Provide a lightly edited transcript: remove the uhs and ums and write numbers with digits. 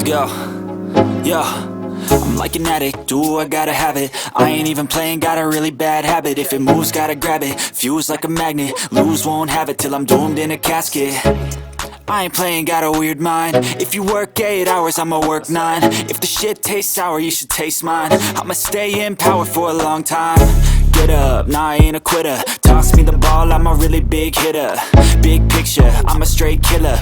Yo, yo, I'm like an addict, do I gotta have it. I ain't even playing, got a really bad habit. If it moves, gotta grab it, fuse like a magnet. Lose, won't have it till I'm doomed in a casket. I ain't playing, got a weird mind. If you work 8 hours, I'ma work 9. If the shit tastes sour, you should taste mine. I'ma stay in power for a long time. Get up, nah, I ain't a quitter. Toss me the ball, I'm a really big hitter. Big picture, I'm a straight killer.